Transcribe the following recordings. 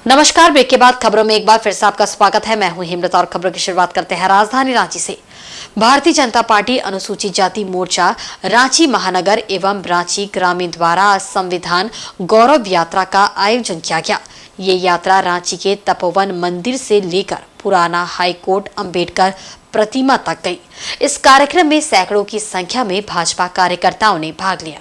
नमस्कार। ब्रेक के बाद खबरों में एक बार फिर से आपका स्वागत है। मैं हूं हिमरत और खबरों की शुरुआत करते हैं राजधानी रांची से। भारतीय जनता पार्टी अनुसूचित जाति मोर्चा रांची महानगर एवं रांची ग्रामीण द्वारा आज संविधान गौरव यात्रा का आयोजन किया गया। ये यात्रा रांची के तपोवन मंदिर से लेकर पुराना हाईकोर्ट अंबेडकर प्रतिमा तक गई। इस कार्यक्रम में सैकड़ों की संख्या में भाजपा कार्यकर्ताओं ने भाग लिया।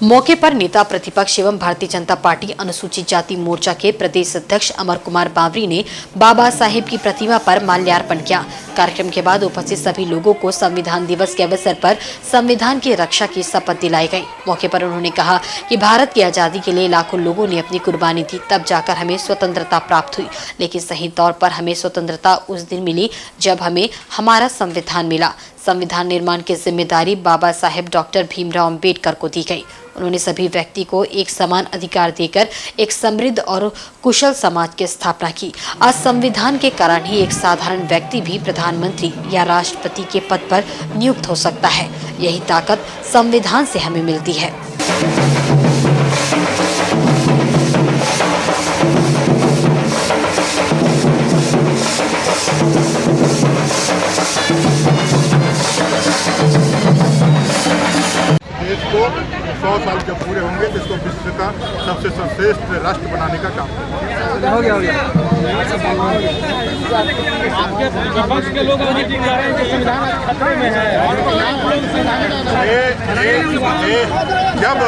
मौके पर नेता प्रतिपक्ष एवं भारतीय जनता पार्टी अनुसूचित जाति मोर्चा के प्रदेश अध्यक्ष अमर कुमार बावरी ने बाबा साहेब की प्रतिमा पर माल्यार्पण किया। कार्यक्रम के बाद उपस्थित सभी लोगों को संविधान दिवस के अवसर पर संविधान की रक्षा की शपथ दिलाई गई। मौके पर उन्होंने कहा कि भारत की आजादी के लिए लाखों लोगों ने अपनी कुर्बानी दी, तब जाकर हमें स्वतंत्रता प्राप्त हुई। लेकिन सही तौर पर हमें स्वतंत्रता उस दिन मिली जब हमें हमारा संविधान मिला। संविधान निर्माण की जिम्मेदारी बाबा साहेब डॉक्टर भीमराव अंबेडकर को दी गई। उन्होंने सभी व्यक्ति को एक समान अधिकार देकर एक समृद्ध और कुशल समाज की स्थापना की। आज संविधान के कारण ही एक साधारण व्यक्ति भी प्रधानमंत्री या राष्ट्रपति के पद पर नियुक्त हो सकता है। यही ताकत संविधान से हमें मिलती है। देश को 100 साल जब पूरे होंगे तो इसको विश्व का सबसे सर्वश्रेष्ठ राष्ट्र बनाने का काम हो गया। आपके विपक्ष के लोग अभी कह रहे हैं कि संविधान खतरे में है। जब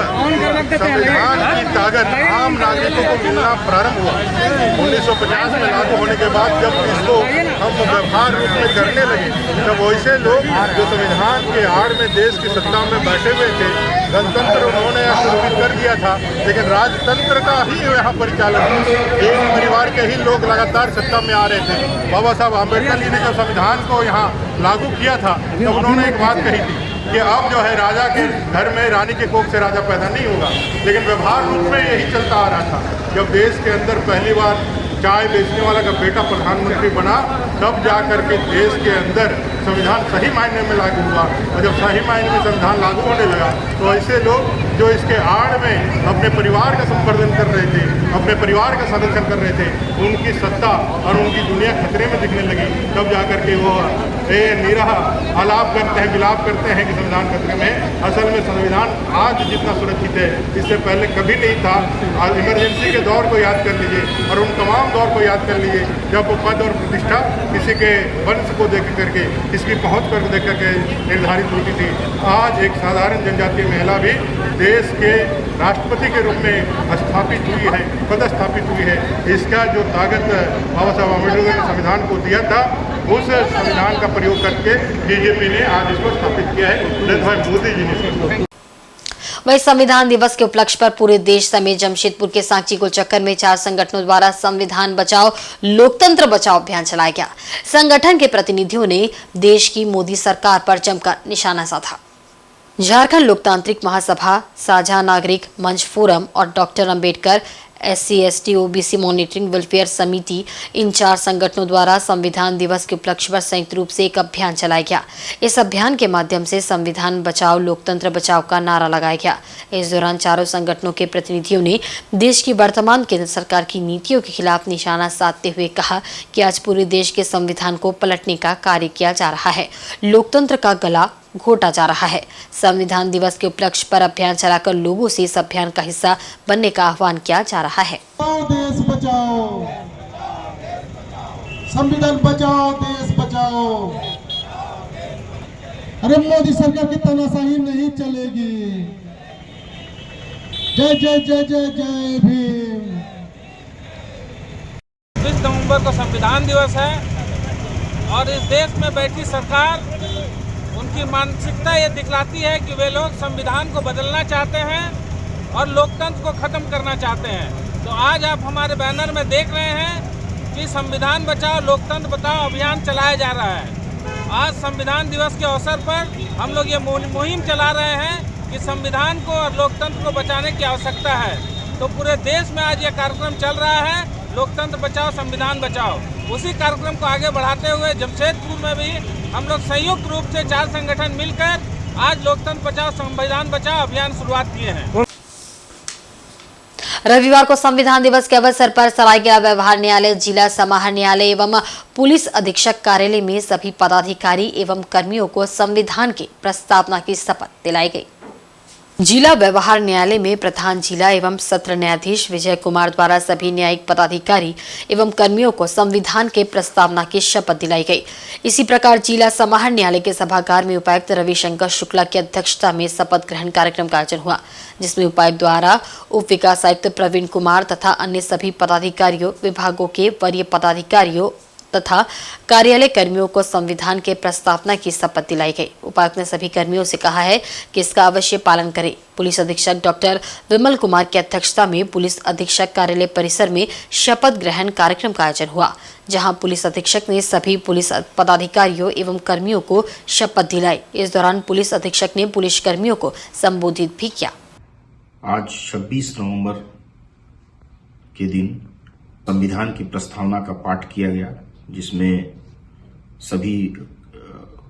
संविधान की ताकत आम नागरिकों को मिलना प्रारंभ हुआ 1950 में लागू होने के बाद जब इसको हम व्यवहार रूप में करने लगे, तब वैसे लोग जो संविधान के आड़ में देश की सत्ता में बैठे हुए थे, गणतंत्र उन्होंने सुरक्षित कर दिया था, लेकिन राजतंत्र का ही यहाँ परिचालन एक परिवार के ही लोग लगातार सत्ता में आ रहे थे। बाबा साहब आम्बेडकर जी ने जब संविधान को यहाँ लागू किया था तो उन्होंने एक बात कही थी कि अब जो है राजा के घर में रानी के कोख से राजा पैदा नहीं होगा। लेकिन व्यवहार रूप में यही चलता आ रहा था। जब देश के अंदर पहली बार चाय बेचने वाला का बेटा प्रधानमंत्री बना, तब जा करके देश के अंदर संविधान सही मायने में लागू हुआ। और जब सही मायने में संविधान लागू होने लगा तो ऐसे लोग जो इसके आड़ में अपने परिवार का संवर्धन कर रहे थे, अपने परिवार का संरक्षण कर रहे थे, उनकी सत्ता और उनकी दुनिया खतरे में दिखने लगी। तब जा करके वो निराह आलाप करते हैं, विलाप करते हैं कि संविधान खतरे में है। असल में संविधान आज जितना सुरक्षित है इससे पहले कभी नहीं था। आज इमरजेंसी के दौर को याद कर लीजिए और उन तमाम दौर को याद कर लीजिए जब वो पद और प्रतिष्ठा किसी के वंश को देख करके, किसकी पहुँच कर देख करके निर्धारित होती थी। आज एक साधारण जनजातीय महिला भी देश के राष्ट्रपति के रूप में स्थापित हुई है, पदस्थापित हुई है। इसका जो ताकत बाबा साहब आम्बेडकर ने संविधान को दिया था, उस संविधान का प्रयोग करके बीजेपी ने आज इसको स्थापित किया है। मोदी जी ने वही संविधान दिवस के उपलक्ष्य पर पूरे देश समेत जमशेदपुर के सांची गोल चक्कर में 4 संगठनों द्वारा संविधान बचाओ लोकतंत्र बचाओ अभियान चलाया गया। संगठन के प्रतिनिधियों ने देश की मोदी सरकार पर जमकर निशाना साधा। झारखंड लोकतांत्रिक महासभा, साझा नागरिक मंच फोरम और doctor Ambedkar SC/ST OBC monitoring welfare समिति, इन 4 संगठनों द्वारा संविधान दिवस के उपलक्ष्य पर संयुक्त रूप से एक अभियान चलाया गया। इस अभियान के माध्यम से संविधान बचाओ लोकतंत्र बचाओ का नारा लगाया गया। इस दौरान चारों संगठनों के प्रतिनिधियों ने देश की वर्तमान केंद्र सरकार की नीतियों के खिलाफ निशाना साधते हुए कहा कि आज पूरे देश के संविधान को पलटने का कार्य किया जा रहा है, लोकतंत्र का गला घोटा जा रहा है। संविधान दिवस के उपलक्ष्य पर अभियान चलाकर लोगों से इस अभियान का हिस्सा बनने का आह्वान किया जा रहा है। देश बचाओ, संविधान बचाओ, देश बचाओ। अरे मोदी सरकार की तानाशाही नहीं चलेगी। जय जय जय जय जय भीम। 20 नवंबर को संविधान दिवस है और इस देश में बैठी सरकार, उनकी मानसिकता ये दिखलाती है कि वे लोग संविधान को बदलना चाहते हैं और लोकतंत्र को खत्म करना चाहते हैं। तो आज आप हमारे बैनर में देख रहे हैं कि संविधान बचाओ लोकतंत्र बचाओ अभियान चलाया जा रहा है। आज संविधान दिवस के अवसर पर हम लोग ये मुहिम चला रहे हैं कि संविधान को और लोकतंत्र को बचाने की आवश्यकता है। तो पूरे देश में आज ये कार्यक्रम चल रहा है, लोकतंत्र बचाओ संविधान बचाओ। उसी कार्यक्रम को आगे बढ़ाते हुए जमशेदपुर में भी हम लोग संयुक्त रूप से 4 संगठन मिलकर आज लोकतंत्र बचाओ संविधान बचाओ अभियान शुरुआत किए हैं। रविवार को संविधान दिवस के अवसर पर सरायकेला व्यवहार न्यायालय, जिला समाहर न्यायालय एवं पुलिस अधीक्षक कार्यालय में सभी पदाधिकारी एवं कर्मियों को संविधान की प्रस्तावना की शपथ दिलाई गई। जिला व्यवहार न्यायालय में प्रधान जिला एवं सत्र न्यायाधीश विजय कुमार द्वारा सभी न्यायिक पदाधिकारी एवं कर्मियों को संविधान के प्रस्तावना की शपथ दिलाई गई। इसी प्रकार जिला समाहर न्यायालय के सभागार में उपायुक्त रविशंकर शुक्ला की अध्यक्षता में शपथ ग्रहण कार्यक्रम का आयोजन हुआ, जिसमें उपायुक्त द्वारा उप विकास आयुक्त प्रवीण कुमार तथा अन्य सभी पदाधिकारियों, विभागों के वरीय पदाधिकारियों तथा कार्यालय कर्मियों को संविधान के प्रस्तावना की शपथ दिलाई गई। उपायुक्त ने सभी कर्मियों से कहा है कि इसका अवश्य पालन करें। पुलिस अधीक्षक डॉक्टर विमल कुमार की अध्यक्षता में पुलिस अधीक्षक कार्यालय परिसर में शपथ ग्रहण कार्यक्रम का आयोजन हुआ, जहां पुलिस अधीक्षक ने सभी पुलिस पदाधिकारियों एवं कर्मियों को शपथ दिलाई। इस दौरान पुलिस अधीक्षक ने पुलिस कर्मियों को संबोधित भी किया। आज 26 नवंबर के दिन संविधान की प्रस्तावना का पाठ किया गया, जिसमें सभी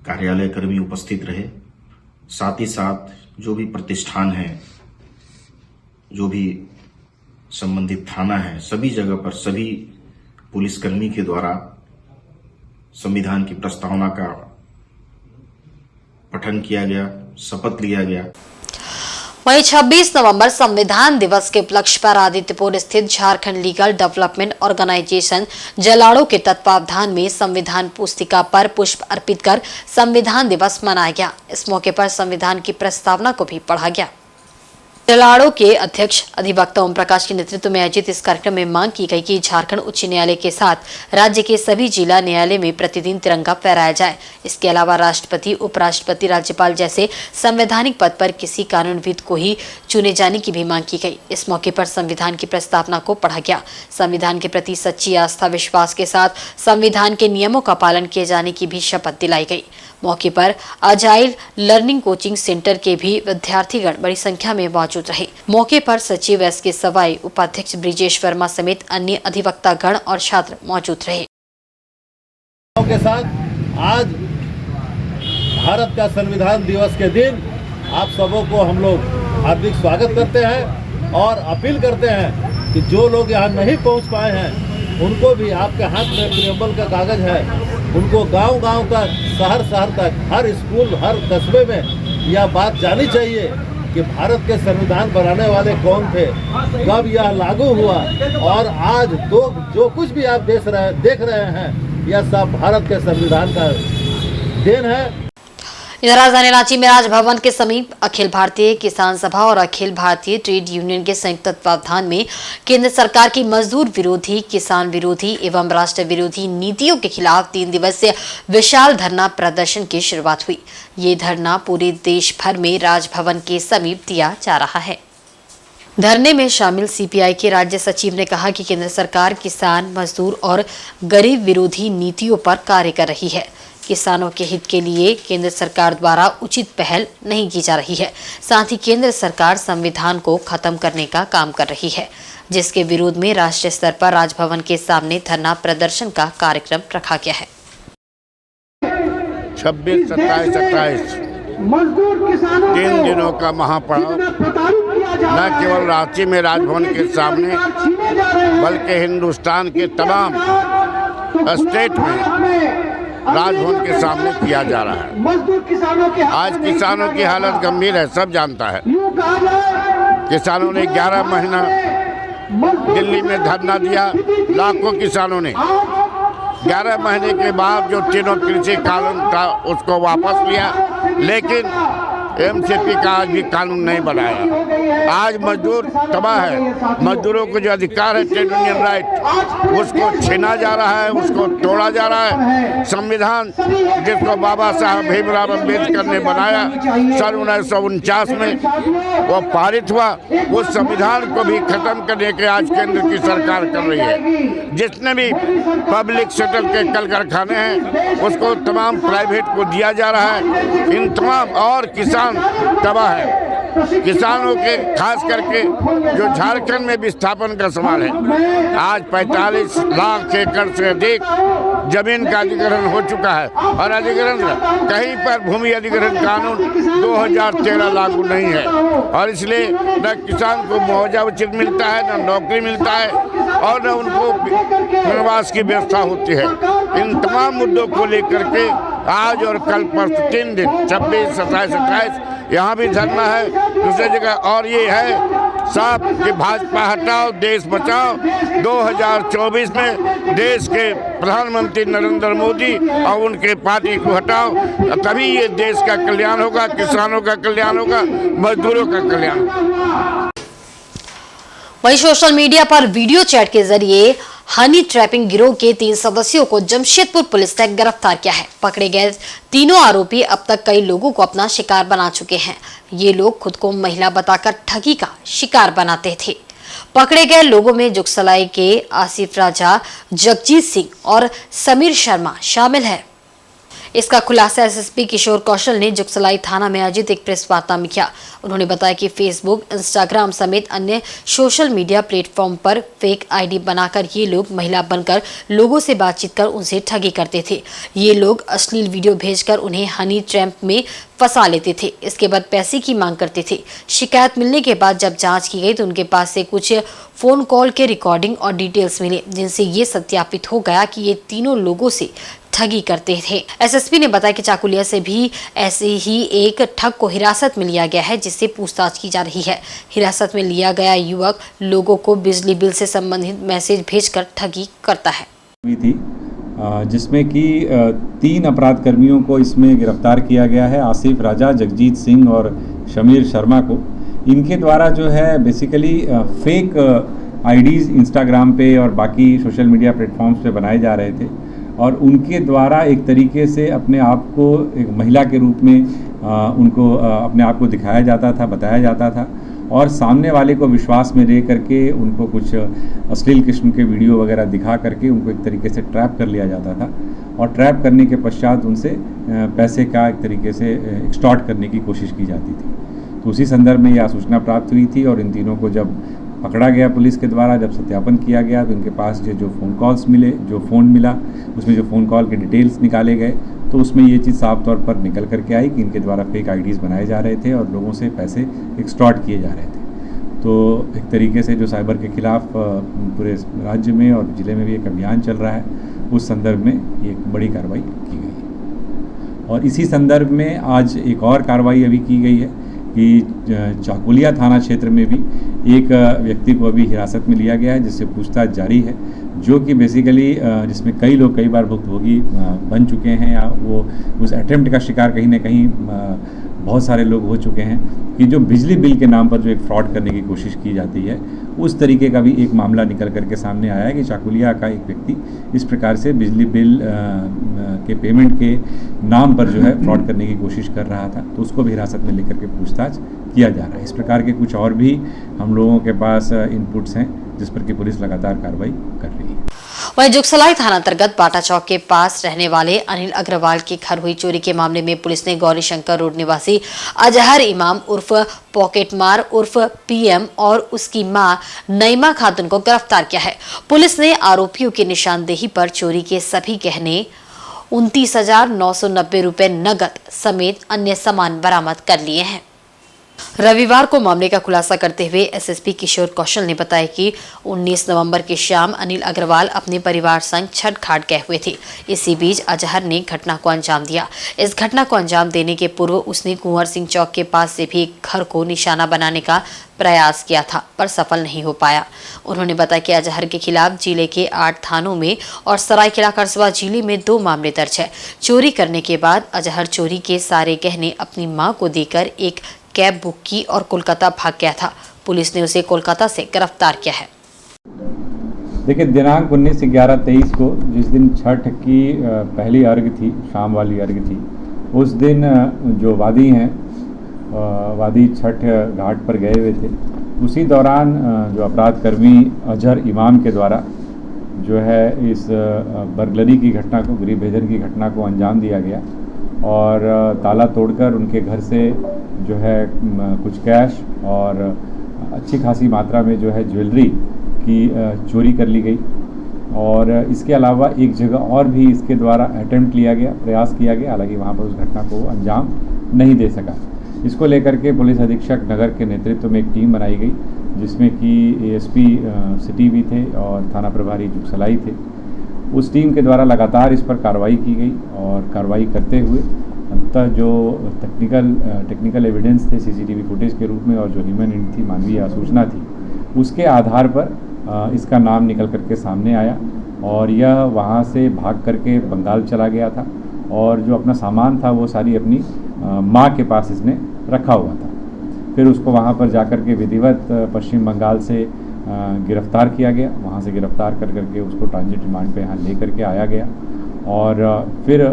कार्यालय कर्मी उपस्थित रहे। साथ ही साथ जो भी प्रतिष्ठान है, जो भी संबंधित थाना है, सभी जगह पर सभी पुलिसकर्मी के द्वारा संविधान की प्रस्तावना का पठन किया गया, शपथ लिया गया। वहीं 26 नवंबर संविधान दिवस के उपलक्ष्य पर आदित्यपुर स्थित झारखंड लीगल डेवलपमेंट ऑर्गेनाइजेशन जलाड़ो के तत्वावधान में संविधान पुस्तिका पर पुष्प अर्पित कर संविधान दिवस मनाया गया। इस मौके पर संविधान की प्रस्तावना को भी पढ़ा गया। जलाड़ो के अध्यक्ष अधिवक्ता ओम प्रकाश के नेतृत्व में आयोजित इस कार्यक्रम में मांग की गई कि झारखंड उच्च न्यायालय के साथ राज्य के सभी जिला न्यायालय में प्रतिदिन तिरंगा फहराया जाए। इसके अलावा राष्ट्रपति, उपराष्ट्रपति, राज्यपाल जैसे संवैधानिक पद पर किसी कानूनविद को ही चुने जाने की भी मांग की गई। इस मौके पर संविधान की प्रस्तावना को पढ़ा गया। संविधान के प्रति सच्ची आस्था विश्वास के साथ संविधान के नियमों का पालन किए जाने की भी शपथ दिलाई गई। मौके पर अजाइल लर्निंग कोचिंग सेंटर के भी विद्यार्थीगण बड़ी संख्या में मौजूद रहे। मौके पर सचिव एस.के. सवाई, उपाध्यक्ष ब्रिजेश वर्मा समेत अन्य अधिवक्तागण और छात्र मौजूद रहे। के साथ आज भारत का संविधान दिवस के दिन आप सबों को हम लोग हार्दिक स्वागत करते हैं और अपील करते हैं कि जो लोग यहाँ नहीं पहुँच पाए हैं उनको भी आपके हाथ में प्रियम्बल का कागज है, उनको गांव-गांव तक, शहर-शहर तक, हर स्कूल, हर कस्बे में यह बात जानी चाहिए कि भारत के संविधान बनाने वाले कौन थे, कब यह लागू हुआ और आज तो जो कुछ भी आप देख रहे हैं यह सब भारत के संविधान का देन है। इधर राजधानी रांची में राजभवन के समीप अखिल भारतीय किसान सभा और अखिल भारतीय ट्रेड यूनियन के संयुक्त तत्वावधान में केंद्र सरकार की मजदूर विरोधी, किसान विरोधी एवं राष्ट्र विरोधी नीतियों के खिलाफ 3 दिवसीय विशाल धरना प्रदर्शन की शुरुआत हुई। ये धरना पूरे देश भर में राजभवन के समीप दिया जा रहा है। धरने में शामिल सीपीआई के राज्य सचिव ने कहा कि केंद्र सरकार किसान, मजदूर और गरीब विरोधी नीतियों पर कार्य कर रही है। किसानों के हित के लिए केंद्र सरकार द्वारा उचित पहल नहीं की जा रही है। साथ ही केंद्र सरकार संविधान को खत्म करने का काम कर रही है, जिसके विरोध में राष्ट्रीय स्तर पर राजभवन के सामने धरना प्रदर्शन का कार्यक्रम रखा गया है। 26, 27, 28 3 दिनों का महापर्व न केवल रांची में राजभवन के सामने बल्कि हिंदुस्तान के तमाम स्टेट में राजभवन के सामने किया जा रहा है। आज किसानों की हालत गंभीर है, सब जानता है। किसानों ने 11 महीना दिल्ली में धरना दिया, लाखों किसानों ने 11 महीने के बाद जो तीनों कृषि कानून था उसको वापस लिया, लेकिन एमसीपी का आज भी कानून नहीं बनाया। आज मजदूर तबाह है। मजदूरों को जो अधिकार है ट्रेड यूनियन राइट, उसको छीना जा रहा है, उसको तोड़ा जा रहा है। संविधान जिसको बाबा साहब भीमराव अम्बेडकर ने बनाया सन 1949 में, वो पारित हुआ। उस संविधान को भी खत्म करने के आज केंद्र की सरकार कर रही है। जितने भी पब्लिक सेक्टर के कल कारखाने हैं उसको तमाम प्राइवेट को दिया जा रहा है। इन तमाम और किसान तबाह है। किसानों के, खास करके जो झारखंड में विस्थापन का सवाल है। आज 45 लाख एकड़ से अधिक जमीन का अधिग्रहण हो चुका है और अधिग्रहण कहीं पर भूमि अधिग्रहण कानून 2013 लागू नहीं है और इसलिए न किसान को मुआवजा उचित मिलता है, न नौकरी मिलता है और न उनको निवास की व्यवस्था होती है। इन तमाम मुद्दों को लेकर के आज और कल परसों 3 दिन 26, 27, 28 यहाँ भी धरना है, दूसरी जगह। और ये है साफ कि भाजपा हटाओ देश बचाओ। 2024 में देश के प्रधानमंत्री नरेंद्र मोदी और उनके पार्टी को हटाओ, तभी ये देश का कल्याण होगा, किसानों का कल्याण होगा, मजदूरों का कल्याण होगा। वहीं सोशल मीडिया पर वीडियो चैट के जरिए हनी ट्रैपिंग गिरोह के 3 सदस्यों को जमशेदपुर पुलिस ने गिरफ्तार किया है। पकड़े गए तीनों आरोपी अब तक कई लोगों को अपना शिकार बना चुके हैं। ये लोग खुद को महिला बताकर ठगी का शिकार बनाते थे। पकड़े गए लोगों में जुगसलाई के आसिफ राजा, जगजीत सिंह और समीर शर्मा शामिल है। इसका खुलासा एसएसपी किशोर कौशल ने जुगसलाई थाना में आयोजित एक प्रेस वार्ता में किया। उन्होंने बताया कि फेसबुक, इंस्टाग्राम समेत अन्य सोशल मीडिया प्लेटफॉर्म पर फेक आईडी बनाकर ये लोग महिला बनकर लोगों से बातचीत कर उनसे ठगी करते थे। ये लोग अश्लील वीडियो भेजकर उन्हें हनी ट्रैप में फंसा लेते थे। इसके बाद पैसे की मांग करते थे। शिकायत मिलने के बाद जब जांच की गई तो उनके पास से कुछ फोन कॉल के रिकॉर्डिंग और डिटेल्स मिले, जिनसे ये सत्यापित हो गया कि ये तीनों लोगों से ठगी करते थे। एसएसपी ने बताया कि चाकुलिया से भी ऐसे ही एक ठग को हिरासत में लिया गया है, जिससे पूछताछ की जा रही है। हिरासत में लिया गया युवक लोगों को बिजली बिल से संबंधित मैसेज भेजकर ठगी करता है। जिसमें कि 3 अपराध कर्मियों को इसमें गिरफ्तार किया गया है, आसिफ राजा, जगजीत सिंह और समीर शर्मा को। इनके द्वारा जो है बेसिकली फेक आईडीज़ इंस्टाग्राम पे और बाकी सोशल मीडिया प्लेटफॉर्म्स पे बनाए जा रहे थे और उनके द्वारा एक तरीके से अपने आप को एक महिला के रूप में उनको अपने आप को दिखाया जाता था, बताया जाता था और सामने वाले को विश्वास में ले करके उनको कुछ अश्लील किस्म के वीडियो वगैरह दिखा करके उनको एक तरीके से ट्रैप कर लिया जाता था और ट्रैप करने के पश्चात उनसे पैसे का एक तरीके से एक्सटॉर्ट करने की कोशिश की जाती थी। तो उसी संदर्भ में यह सूचना प्राप्त हुई थी और इन तीनों को जब पकड़ा गया पुलिस के द्वारा, जब सत्यापन किया गया तो उनके पास जो फ़ोन कॉल्स मिले, जो फ़ोन मिला, उसमें जो फ़ोन कॉल के डिटेल्स निकाले गए तो उसमें ये चीज़ साफ तौर पर निकल करके आई कि इनके द्वारा फेक आईडीज़ बनाए जा रहे थे और लोगों से पैसे एक्सटॉर्ट किए जा रहे थे। तो एक तरीके से जो साइबर के खिलाफ पूरे राज्य में और ज़िले में भी एक अभियान चल रहा है, उस संदर्भ में ये एक बड़ी कार्रवाई की गई है। और इसी संदर्भ में आज एक और कार्रवाई अभी की गई है कि चाकुलिया थाना क्षेत्र में भी एक व्यक्ति को अभी हिरासत में लिया गया है, जिससे पूछताछ जारी है, जो कि बेसिकली जिसमें कई लोग कई बार भुक्तभोगी बन चुके हैं या वो उस अटेम्प्ट का शिकार कहीं ना कहीं बहुत सारे लोग हो चुके हैं कि जो बिजली बिल के नाम पर जो एक फ्रॉड करने की कोशिश की जाती है, उस तरीके का भी एक मामला निकल करके सामने आया है कि चाकुलिया का एक व्यक्ति इस प्रकार से बिजली बिल के पेमेंट के नाम पर जो है फ्रॉड करने की कोशिश कर रहा था, तो उसको भी हिरासत में लेकर के पूछताछ किया जा रहा है। इस प्रकार के कुछ और भी हम लोगों के पास इनपुट्स हैं जिस पर कि पुलिस लगातार कार्रवाई कर रही है। वहीं जुगसलाई थाना अंतर्गत बाटा चौक के पास रहने वाले अनिल अग्रवाल के घर हुई चोरी के मामले में पुलिस ने गौरी शंकर रोड निवासी अजहर इमाम उर्फ पॉकेट मार उर्फ पीएम और उसकी मां नईमा खातून को गिरफ्तार किया है। पुलिस ने आरोपियों की निशानदेही पर चोरी के सभी गहने 29,990 रुपए नगद समेत अन्य सामान बरामद कर लिए हैं। रविवार को मामले का खुलासा करते हुए एसएसपी किशोर कौशल ने बताया कि 19 नवंबर की शाम अनिल अग्रवाल अपने परिवार संग छठ घाट गए हुए थे। इसी बीच अजहर ने घटना को अंजाम दिया। इस घटना को अंजाम देने के पूर्व उसने कुंवर सिंह चौक के पास से भी एक घर को निशाना बनाने का प्रयास किया था, पर सफल नहीं हो पाया। उन्होंने बताया कि अजहर के खिलाफ जिले के 8 थानों में और सरायकेला कस्बा जिले में 2 मामले दर्ज है। चोरी करने के बाद अजहर चोरी के सारे गहने अपनी मां को देकर एक कैब बुक की और कोलकाता भाग गया था। पुलिस ने उसे कोलकाता से गिरफ्तार किया है। देखिए, दिनांक 19/11/23 को जिस दिन छठ की पहली अर्घ थी, शाम वाली अर्घ थी, उस दिन जो वादी हैं, वादी छठ घाट पर गए हुए थे। उसी दौरान जो अपराध कर्मी अजहर इमाम के द्वारा जो है इस बर्गलरी की घटना को, गृह भेदन की घटना को अंजाम दिया गया और ताला तोड़कर उनके घर से जो है कुछ कैश और अच्छी खासी मात्रा में जो है ज्वेलरी की चोरी कर ली गई। और इसके अलावा एक जगह और भी इसके द्वारा अटेम्प्ट लिया गया, प्रयास किया गया, हालांकि वहाँ पर उस घटना को अंजाम नहीं दे सका। इसको लेकर के पुलिस अधीक्षक नगर के नेतृत्व में एक टीम बनाई गई, जिसमें कि एएसपी सिटी भी थे और थाना प्रभारी जुगसलाई थे। उस टीम के द्वारा लगातार इस पर कार्रवाई की गई और कार्रवाई करते हुए अंततः जो टेक्निकल एविडेंस थे सीसीटीवी फुटेज के रूप में और जो ह्यूमन एंड थी, मानवीय सूचना थी, उसके आधार पर इसका नाम निकल करके सामने आया और यह वहाँ से भाग करके बंगाल चला गया था और जो अपना सामान था वो सारी अपनी माँ के पास इसने रखा हुआ था। फिर उसको वहाँ पर जाकर के विधिवत पश्चिम बंगाल से गिरफ्तार किया गया। वहाँ से गिरफ्तार कर करके उसको ट्रांजिट रिमांड पे यहाँ ले करके आया गया और फिर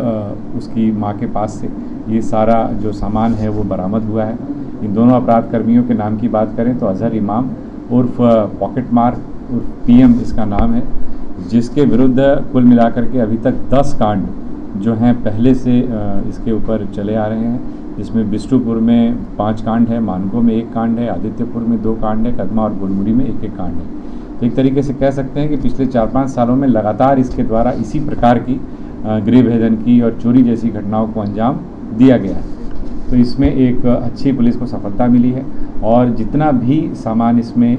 उसकी माँ के पास से ये सारा जो सामान है वो बरामद हुआ है। इन दोनों अपराध कर्मियों के नाम की बात करें तो अजहर इमाम उर्फ पॉकेट मार उर्फ पीएम इसका नाम है, जिसके विरुद्ध कुल मिलाकर के अभी तक 10 कांड जो हैं पहले से इसके ऊपर चले आ रहे हैं, जिसमें बिष्टुपुर में 5 कांड है, मानगो में 1 कांड है, आदित्यपुर में 2 कांड है, कदमा और गुलमुड़ी में 1-1 कांड है। तो एक तरीके से कह सकते हैं कि पिछले 4-5 सालों में लगातार इसके द्वारा इसी प्रकार की गृह भेदन की और चोरी जैसी घटनाओं को अंजाम दिया गया है। तो इसमें एक अच्छी पुलिस को सफलता मिली है और जितना भी सामान इसमें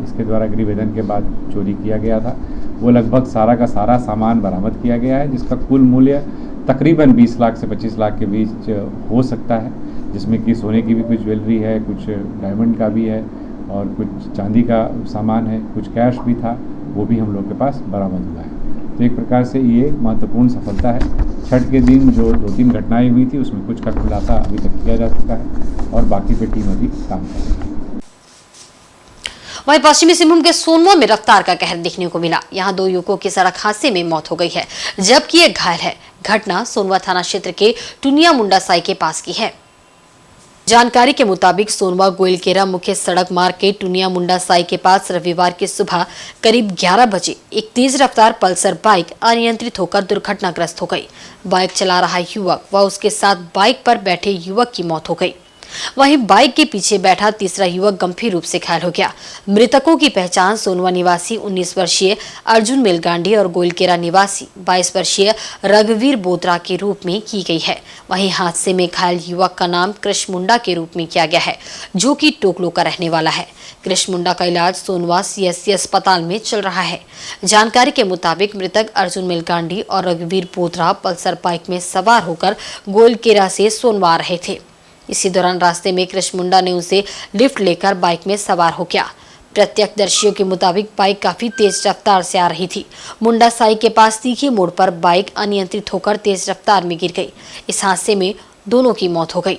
इसके द्वारा गृह भेदन के बाद चोरी किया गया था वो लगभग सारा का सारा सामान बरामद किया गया है, जिसका कुल मूल्य तकरीबन 20 लाख से 25 लाख के बीच हो सकता है, जिसमें कि सोने की भी कुछ ज्वेलरी है, कुछ डायमंड का भी है और कुछ चांदी का सामान है, कुछ कैश भी था, वो भी हम लोग के पास बरामद हुआ है। तो एक प्रकार से ये महत्वपूर्ण सफलता है। छठ के दिन जो 2-3 घटनाएं हुई थी उसमें कुछ का खुलासा अभी तक किया जा चुका है और बाकी पे टीम अभी काम कर रही है। वहीं पश्चिमी सिंहभूम के सोनवा में रफ्तार का कहर देखने को मिला। यहां 2 युवकों की सड़क हादसे में मौत हो गई है, जबकि एक घायल है। घटना सोनवा थाना क्षेत्र के टुनिया मुंडा साई के पास की है। जानकारी के मुताबिक सोनवा गोइलकेरा मुख्य सड़क मार्ग के टुनिया मुंडा साई के पास रविवार की सुबह करीब 11 बजे एक तेज रफ्तार पल्सर बाइक अनियंत्रित होकर दुर्घटनाग्रस्त हो गई। बाइक चला रहा युवक व उसके साथ बाइक पर बैठे युवक की मौत हो गई। वहीं बाइक के पीछे बैठा तीसरा युवक गंभीर रूप से घायल हो गया। मृतकों की पहचान सोनवा निवासी 19 वर्षीय अर्जुन मेलगांडी और गोइलकेरा निवासी 22 वर्षीय रघुवीर बोत्रा के रूप में की गई है। वहीं हादसे में घायल युवक का नाम कृष्ण मुंडा के रूप में किया गया है, जो कि टोकलो का रहने वाला है। कृष्ण मुंडा का इलाज सोनवा सीएससी अस्पताल में चल रहा है। जानकारी के मुताबिक मृतक अर्जुन मेलगांडी और रघुवीर बोत्रा पल्सर बाइक में सवार होकर गोइलकेरा से सोनवा आ रहे थे। इसी दौरान रास्ते में कृष्ण मुंडा ने उनसे लिफ्ट लेकर बाइक में सवार हो गया। प्रत्यक्षदर्शियों के मुताबिक बाइक काफी तेज रफ्तार से आ रही थी। मुंडा साई के पास तीखे मोड़ पर बाइक अनियंत्रित होकर तेज रफ्तार में गिर गई। इस हादसे में दोनों की मौत हो गई।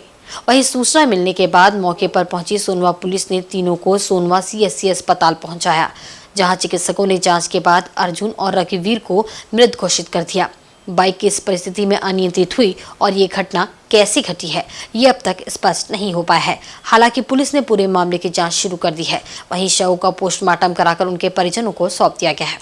वहीं सूचना मिलने के बाद मौके पर पहुंची सोनवा पुलिस ने तीनों को सोनवा सीएससी अस्पताल पहुंचाया, जहां चिकित्सकों ने जांच के बाद अर्जुन और रघुवीर को मृत घोषित कर दिया। बाइक किस परिस्थिति में अनियंत्रित हुई और ये घटना कैसे घटी है, ये अब तक स्पष्ट नहीं हो पाया है। हालांकि पुलिस ने पूरे मामले की जांच शुरू कर दी है। वहीं शव का पोस्टमार्टम कराकर उनके परिजनों को सौंप दिया गया है।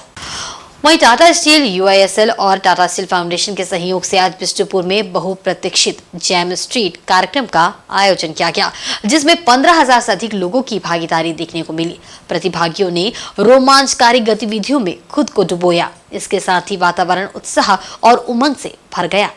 वहीं टाटा स्टील, यूआईएसएल और टाटा स्टील फाउंडेशन के सहयोग से आज बिष्टुपुर में बहुप्रतीक्षित जैम स्ट्रीट कार्यक्रम का आयोजन किया गया, जिसमें 15,000 से अधिक लोगों की भागीदारी देखने को मिली। प्रतिभागियों ने रोमांचकारी गतिविधियों में खुद को डुबोया। इसके साथ ही वातावरण उत्साह और उमंग से भर गया।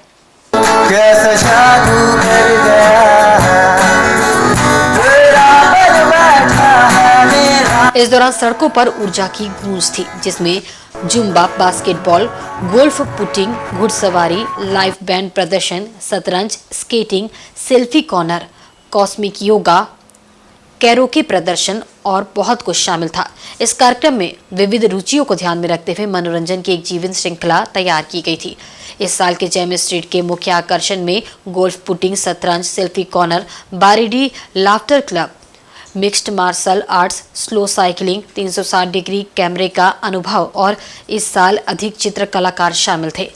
इस दौरान सड़कों पर ऊर्जा की गूंज थी, जिसमें जुम्बा, बास्केटबॉल, गोल्फ, पुटिंग, घुड़सवारी, लाइव बैंड प्रदर्शन, शतरंज, skating, selfie corner, cosmic yoga, karaoke प्रदर्शन और बहुत कुछ शामिल था। इस कार्यक्रम में विविध रुचियों को ध्यान में रखते हुए मनोरंजन की एक जीवंत श्रृंखला तैयार की गई थी। इस साल के जैम स्ट्रीट के मुख्य आकर्षण में गोल्फ, पुटिंग, शतरंज, सेल्फी कॉर्नर, बारीडी laughter club, mixed martial arts, slow cycling, 360 degree कैमरे का अनुभव और इस साल अधिक चित्र कलाकार शामिल थे।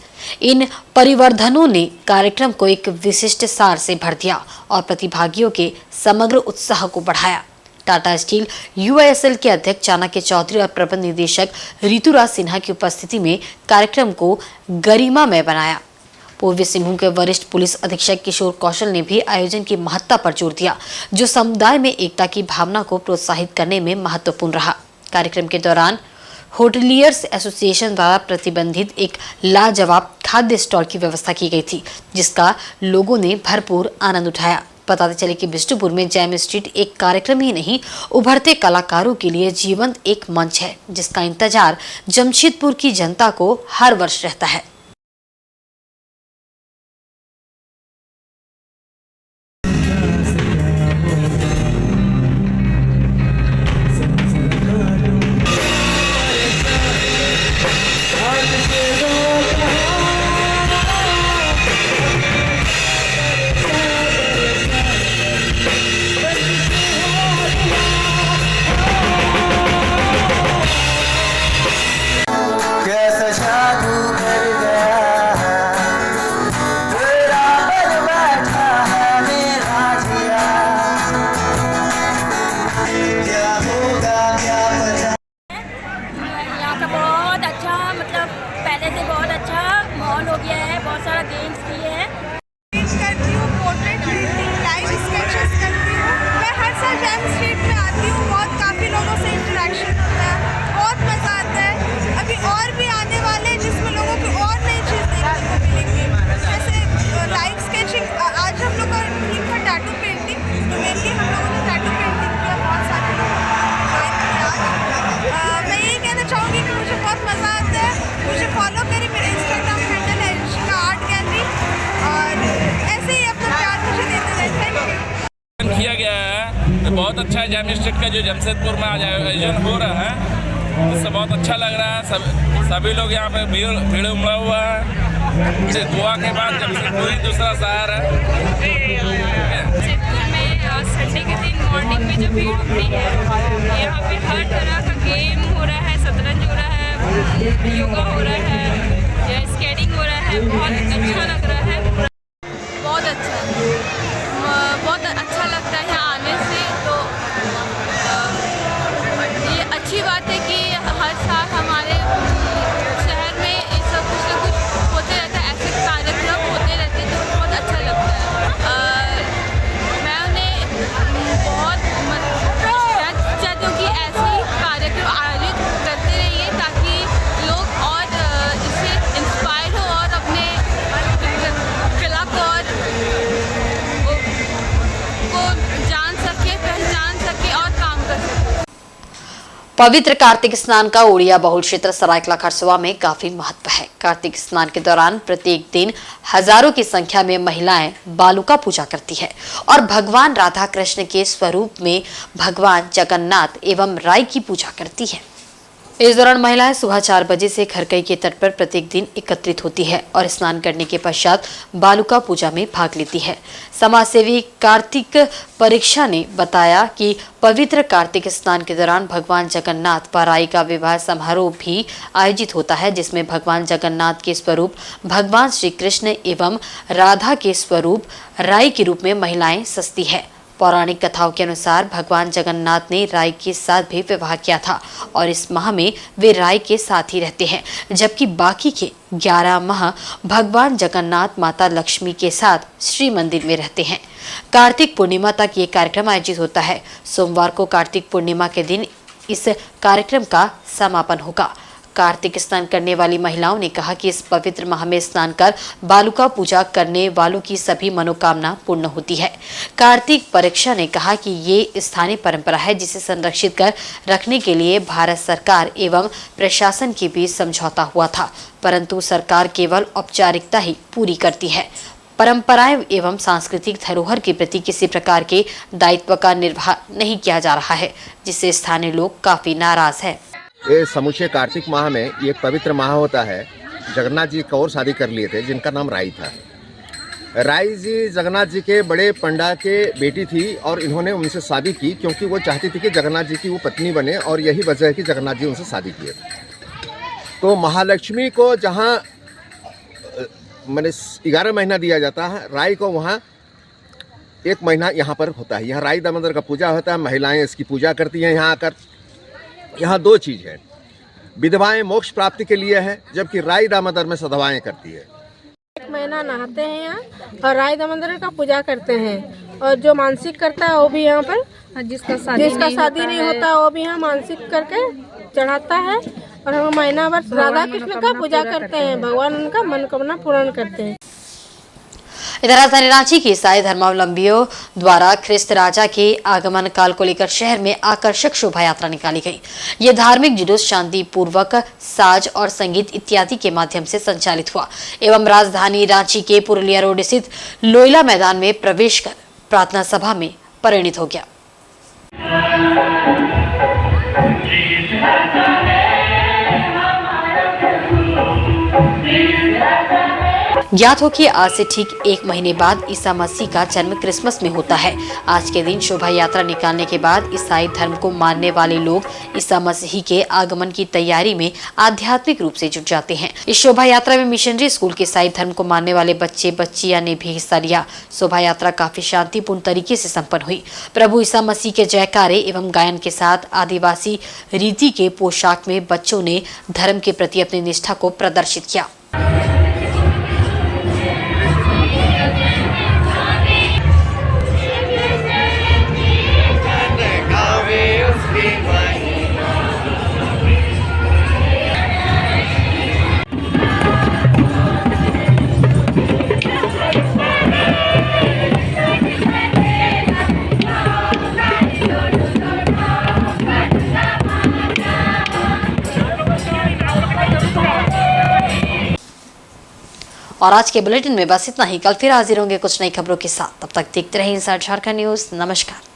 इन परिवर्धनों ने कार्यक्रम को एक विशिष्ट सार से भर दिया और प्रतिभागियों के समग्र उत्साह को बढ़ाया। टाटा स्टील यूआईएसएल के अध्यक्ष चाणक्य चौधरी और प्रबंध निदेशक ऋतुराज सिन्हा की उपस्थिति में कार्यक्रम को गरिमामय बनाया। पूर्वी सिंहभूम के वरिष्ठ पुलिस अधीक्षक किशोर कौशल ने भी आयोजन की महत्ता पर जोर दिया, जो समुदाय में एकता की भावना को प्रोत्साहित करने में महत्वपूर्ण रहा। कार्यक्रम के दौरान होटलियर्स एसोसिएशन द्वारा प्रतिबंधित एक लाजवाब खाद्य स्टॉल की व्यवस्था की गई थी, जिसका लोगों ने भरपूर आनंद उठाया। बताते चले कि बिष्टुपुर में जैम स्ट्रीट एक कार्यक्रम ही नहीं, उभरते कलाकारों के लिए जीवंत एक मंच है, जिसका इंतजार जमशेदपुर की जनता को हर वर्ष रहता है। किया गया है तो बहुत अच्छा है। जैम स्ट्रीट का जो जमशेदपुर में आज आयोजन हो रहा है, इससे बहुत अच्छा लग रहा है। सभी लोग यहाँ पे भीड़ उमड़ा हुआ है। इसे गोवा के बाद जमशेदपुर ही दूसरा शहर है। जमशेदपुर में आज संडे के दिन मॉर्निंग में जो भीड़ उमड़ी है, यहाँ पे हर तरह का गेम हो रहा है, शतरंज हो रहा है, योगा हो रहा है, स्केटिंग हो रहा है। बहुत अच्छा लग रहा है, बहुत अच्छा लगता है यहाँ आने से। तो ये अच्छी बात है कि हर साल हमारे शहर में ऐसा कुछ ना कुछ होते रहता है, ऐसे कार्यक्रम होते रहते हैं, तो बहुत अच्छा लगता है। मैं उन्हें बहुत चाहती हूँ कि ऐसे ही कार्यक्रम आयोजित करते रहिए, ताकि लोग और इससे इंस्पायर हो और अपने कला को और जान सके, पहचान सके और काम कर सके। पवित्र कार्तिक स्नान का ओडिया बहुल क्षेत्र सरायकला खरसुआ में काफी महत्व है। कार्तिक स्नान के दौरान प्रत्येक दिन हजारों की संख्या में महिलाएं बालुका पूजा करती है और भगवान राधा कृष्ण के स्वरूप में भगवान जगन्नाथ एवं राई की पूजा करती है। इस दौरान महिलाएं सुबह 4 बजे से खरकई के तट पर प्रत्येक दिन एकत्रित होती है और स्नान करने के पश्चात बालुका पूजा में भाग लेती है। समाजसेवी कार्तिक परीक्षा ने बताया कि पवित्र कार्तिक स्नान के दौरान भगवान जगन्नाथ व राई का विवाह समारोह भी आयोजित होता है, जिसमें भगवान जगन्नाथ के स्वरूप भगवान श्री कृष्ण एवं राधा के स्वरूप राई के रूप में महिलाएं सजती है। पौराणिक कथाओं के अनुसार भगवान जगन्नाथ ने राई के साथ भी विवाह किया था और इस माह में वे राई के साथ ही रहते हैं, जबकि बाकी के 11 माह भगवान जगन्नाथ माता लक्ष्मी के साथ श्री मंदिर में रहते हैं। कार्तिक पूर्णिमा तक ये कार्यक्रम आयोजित होता है। सोमवार को कार्तिक पूर्णिमा के दिन इस कार्यक्रम का समापन होगा। कार्तिक स्नान करने वाली महिलाओं ने कहा कि इस पवित्र माह में स्नान कर बालुका पूजा करने वालों की सभी मनोकामना पूर्ण होती है। कार्तिक परीक्षा ने कहा कि ये स्थानीय परंपरा है, जिसे संरक्षित कर रखने के लिए भारत सरकार एवं प्रशासन के बीच समझौता हुआ था, परंतु सरकार केवल औपचारिकता ही पूरी करती है। परंपराएं एवं सांस्कृतिक धरोहर के प्रति किसी प्रकार के दायित्व का निर्वाह नहीं किया जा रहा है, जिससे स्थानीय लोग काफी नाराज है। ये समूचे कार्तिक माह में ये पवित्र माह होता है। जगन्नाथ जी एक और शादी कर लिए थे, जिनका नाम राई था। राई जी जगन्नाथ जी के बड़े पंडा के बेटी थी और इन्होंने उनसे शादी की, क्योंकि वो चाहती थी कि जगन्नाथ जी की वो पत्नी बने, और यही वजह है कि जगन्नाथ जी उनसे शादी किए। तो महालक्ष्मी को जहाँ मैंने 11 महीना दिया जाता है, राई को वहाँ 1 महीना यहाँ पर होता है। यहाँ राई दामोदर का पूजा होता है, महिलाएं इसकी पूजा करती हैं यहाँ आकर। यहाँ 2 चीज़ है, विधवाएं मोक्ष प्राप्ति के लिए है, जबकि राई दामोदर में सधवाएं करती है। महीना नहाते हैं यहाँ और राय दामोदर का पूजा करते हैं। और जो मानसिक करता है वो भी यहाँ पर, जिसका शादी नहीं होता वो भी यहाँ मानसिक करके चढ़ाता है। और हम महीना भर राधा कृष्ण का पूजा करते हैं, भगवान उनका मनोकामना पूर्ण करते हैं। इधर राजधानी रांची के ईसाई धर्मावलंबियों द्वारा ख्रिस्त राजा के आगमन काल को लेकर शहर में आकर्षक शोभा यात्रा निकाली गई। ये धार्मिक जुलूस शांति पूर्वक साज और संगीत इत्यादि के माध्यम से संचालित हुआ एवं राजधानी रांची के पुरुलिया रोड स्थित लोयला मैदान में प्रवेश कर प्रार्थना सभा में परिणित हो गया। ज्ञात हो कि आज से ठीक 1 महीने बाद ईसा मसीह का जन्म क्रिसमस में होता है। आज के दिन शोभा यात्रा निकालने के बाद ईसाई धर्म को मानने वाले लोग ईसा मसीह के आगमन की तैयारी में आध्यात्मिक रूप से जुट जाते हैं। इस शोभा यात्रा में मिशनरी स्कूल के ईसाई धर्म को मानने वाले बच्चे बच्चियां ने भी हिस्सा लिया। शोभा यात्रा काफी शांतिपूर्ण तरीके से संपन्न हुई। प्रभु ईसा मसीह के जयकारे एवं गायन के साथ आदिवासी रीति के पोशाक में बच्चों ने धर्म के प्रति अपनी निष्ठा को प्रदर्शित किया। और आज के बुलेटिन में बस इतना ही। कल फिर हाजिर होंगे कुछ नई खबरों के साथ। तब तक देखते रहें इनसाइड झारखंड न्यूज। नमस्कार।